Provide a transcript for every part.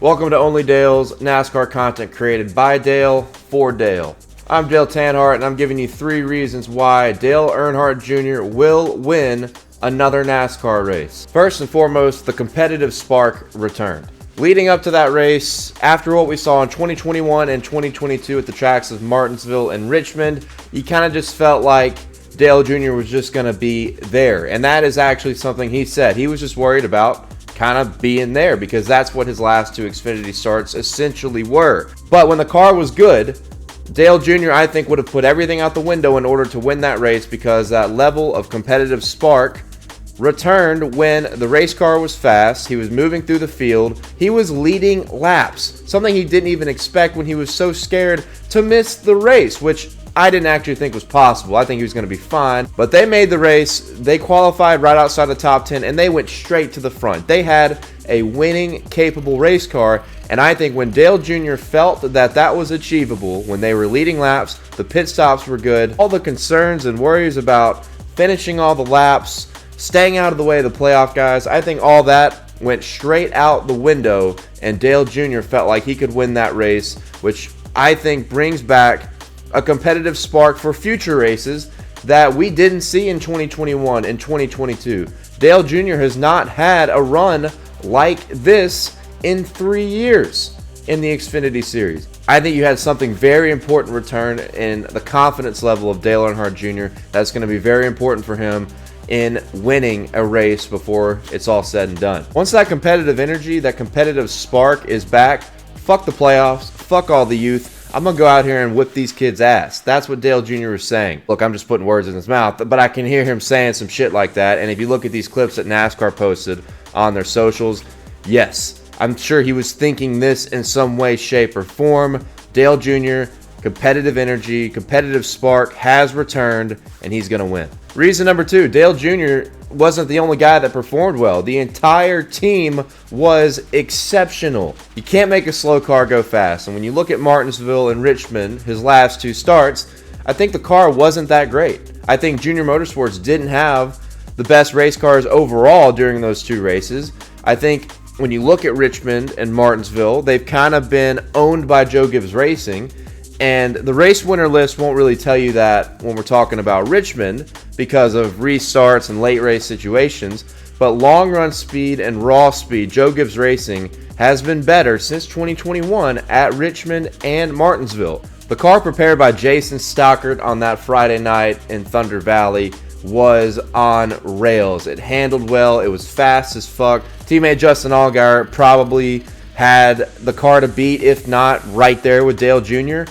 Welcome to Onlydales, NASCAR content created by Dale for Dale. I'm Dale Tanhart, and I'm giving you 3 reasons why Dale Earnhardt Jr. will win another NASCAR race. First and foremost, the competitive spark returned. Leading up to that race, after what we saw in 2021 and 2022 at the tracks of Martinsville and Richmond, you kind of just felt like Dale Jr. was just going to be there. And that is actually something he said. He was just worried about kind of being there because that's what his last 2 Xfinity starts essentially were. But when the car was good, Dale Jr. I think would have put everything out the window in order to win that race because that level of competitive spark returned when the race car was fast. He was moving through the field. He was leading laps, something he didn't even expect when he was so scared to miss the race, which I didn't actually think was possible. I think he was going to be fine, but they made the race. They qualified right outside the top 10, and they went straight to the front. They had a winning, capable race car, and I think when Dale Jr. felt that that was achievable, when they were leading laps, the pit stops were good, all the concerns and worries about finishing all the laps, staying out of the way of the playoff guys, I think all that went straight out the window, and Dale Jr. felt like he could win that race, which I think brings back a competitive spark for future races that we didn't see in 2021 and 2022. Dale Jr. has not had a run like this in 3 years in the Xfinity Series. I think you had something very important return in the confidence level of Dale Earnhardt Jr. That's going to be very important for him in winning a race before it's all said and done. Once that competitive energy, that competitive spark is back, fuck the playoffs, fuck all the youth. I'm going to go out here and whip these kids' ass. That's what Dale Jr. is saying. Look, I'm just putting words in his mouth, but I can hear him saying some shit like that. And if you look at these clips that NASCAR posted on their socials, yes, I'm sure he was thinking this in some way, shape, or form. Dale Jr., competitive energy, competitive spark has returned, and he's going to win. Reason number 2, Dale Jr. wasn't the only guy that performed well. The entire team was exceptional. You can't make a slow car go fast. And when you look at Martinsville and Richmond, his last 2 starts, I think the car wasn't that great. I think Junior Motorsports didn't have the best race cars overall during those 2 races. I think when you look at Richmond and Martinsville, they've kind of been owned by Joe Gibbs Racing. And the race winner list won't really tell you that when we're talking about Richmond because of restarts and late race situations. But long run speed and raw speed, Joe Gibbs Racing has been better since 2021 at Richmond and Martinsville. The car prepared by Jason Stockert on that Friday night in Thunder Valley was on rails. It handled well. It was fast as fuck. Teammate Justin Allgaier probably had the car to beat, if not right there with Dale Jr.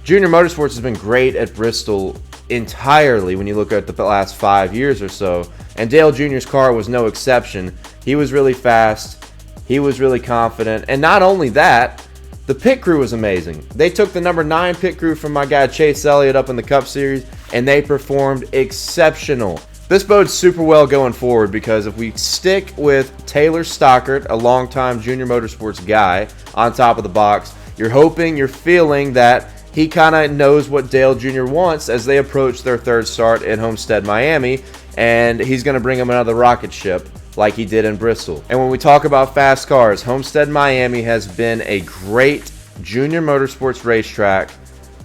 Junior Motorsports has been great at Bristol entirely when you look at the last 5 years or so, and Dale Jr.'s car was no exception. He was really fast, he was really confident, and not only that, the pit crew was amazing. They took the number 9 pit crew from my guy Chase Elliott up in the Cup Series, and they performed exceptional. This bodes super well going forward because if we stick with Taylor Stockert, a longtime Junior Motorsports guy, on top of the box, you're hoping, you're feeling that he kind of knows what Dale Jr. wants as they approach their 3rd start in Homestead, Miami, and he's going to bring him another rocket ship like he did in Bristol. And when we talk about fast cars, Homestead, Miami has been a great Junior Motorsports racetrack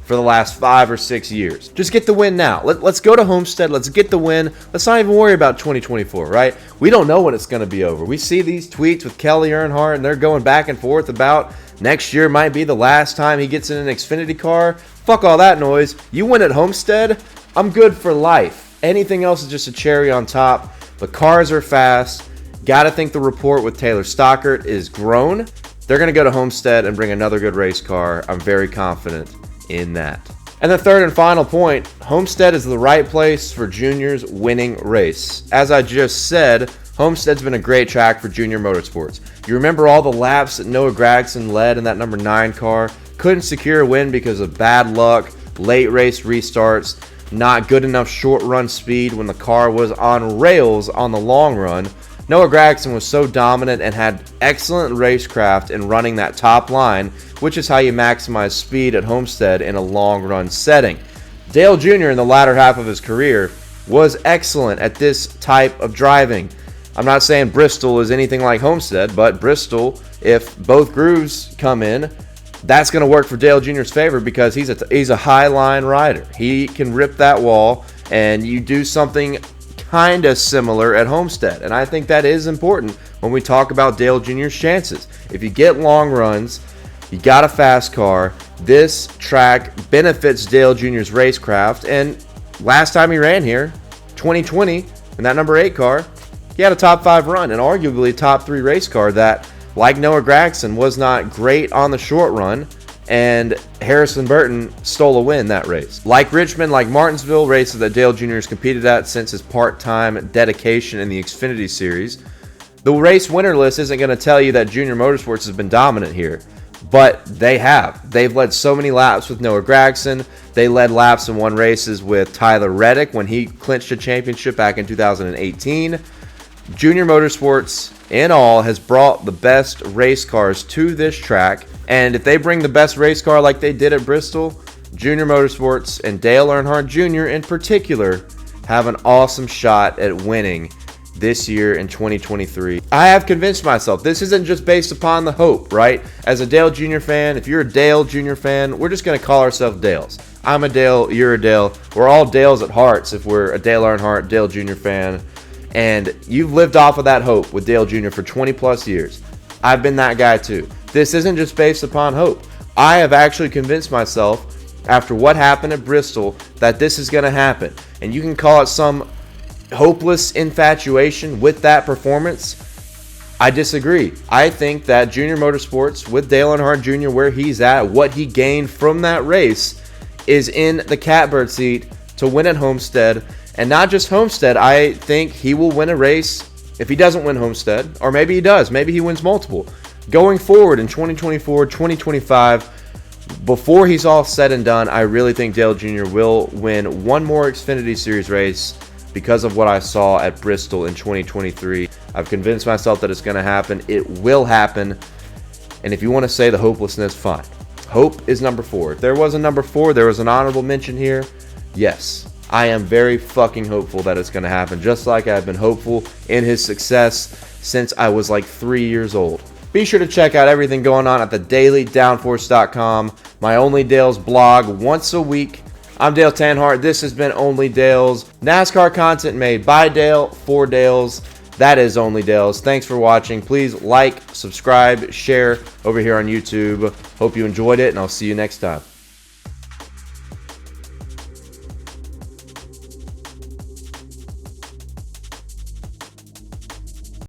for the last 5 or 6 years. Just get the win now. Let's go to Homestead. Let's get the win. Let's not even worry about 2024, right? We don't know when it's going to be over. We see these tweets with Kelly Earnhardt, and they're going back and forth about next year might be the last time he gets in an Xfinity car. Fuck all that noise. You win at Homestead, I'm good for life. Anything else is just a cherry on top. The cars are fast. Gotta think the rapport with Taylor Stockert is grown. They're going to go to Homestead and bring another good race car. I'm very confident in that. And the 3rd and final point, Homestead is the right place for Junior's winning race. As I just said, Homestead's been a great track for Junior Motorsports. You remember all the laps that Noah Gragson led in that number 9 car? Couldn't secure a win because of bad luck, late race restarts, not good enough short run speed when the car was on rails on the long run. Noah Gragson was so dominant and had excellent racecraft in running that top line, which is how you maximize speed at Homestead in a long run setting. Dale Jr. in the latter half of his career was excellent at this type of driving. I'm not saying Bristol is anything like Homestead, but Bristol, if both grooves come in, that's going to work for Dale Jr.'s favor because he's a high line rider. He can rip that wall, and you do something kind of similar at Homestead. And I think that is important when we talk about Dale Jr.'s chances. If you get long runs, you got a fast car, this track benefits Dale Jr.'s racecraft. And last time he ran here, 2020, in that number 8 car, he had a top 5 run and arguably a top 3 race car that, like Noah Gragson, was not great on the short run, and Harrison Burton stole a win that race. Like Richmond, like Martinsville, races that Dale Jr. has competed at since his part-time dedication in the Xfinity Series, the race winner list isn't going to tell you that Junior Motorsports has been dominant here, but they have. They've led so many laps with Noah Gragson. They led laps and won races with Tyler Reddick when he clinched a championship back in 2018. Junior Motorsports, in all, has brought the best race cars to this track, and if they bring the best race car like they did at Bristol, Junior Motorsports and Dale Earnhardt Jr. in particular have an awesome shot at winning this year in 2023. I have convinced myself this isn't just based upon the hope, right? As a Dale Jr. fan, if you're a Dale Jr. fan, we're just going to call ourselves Dales. I'm a Dale, you're a Dale. We're all Dales at hearts if we're a Dale Earnhardt, Dale Jr. fan. And you've lived off of that hope with Dale Jr. for 20 plus years. I've been that guy too. This isn't just based upon hope. I have actually convinced myself after what happened at Bristol that this is going to happen. And you can call it some hopeless infatuation with that performance. I disagree. I think that Junior Motorsports with Dale Earnhardt Jr., where he's at, what he gained from that race, is in the catbird seat to win at Homestead. And not just Homestead, I think he will win a race if he doesn't win Homestead, or maybe he does. Maybe he wins multiple. Going forward in 2024, 2025, before he's all said and done, I really think Dale Jr. will win one more Xfinity Series race because of what I saw at Bristol in 2023. I've convinced myself that it's going to happen. It will happen. And if you want to say the hopelessness, fine. Hope is number 4. If there was a number 4, there was an honorable mention here. Yes, I am very fucking hopeful that it's going to happen, just like I've been hopeful in his success since I was like 3 years old. Be sure to check out everything going on at thedailydownforce.com, my Onlydales blog once a week. I'm Dale Tanhart. This has been Onlydales. NASCAR content made by Dale for Dales. That is Onlydales. Thanks for watching. Please like, subscribe, share over here on YouTube. Hope you enjoyed it, and I'll see you next time.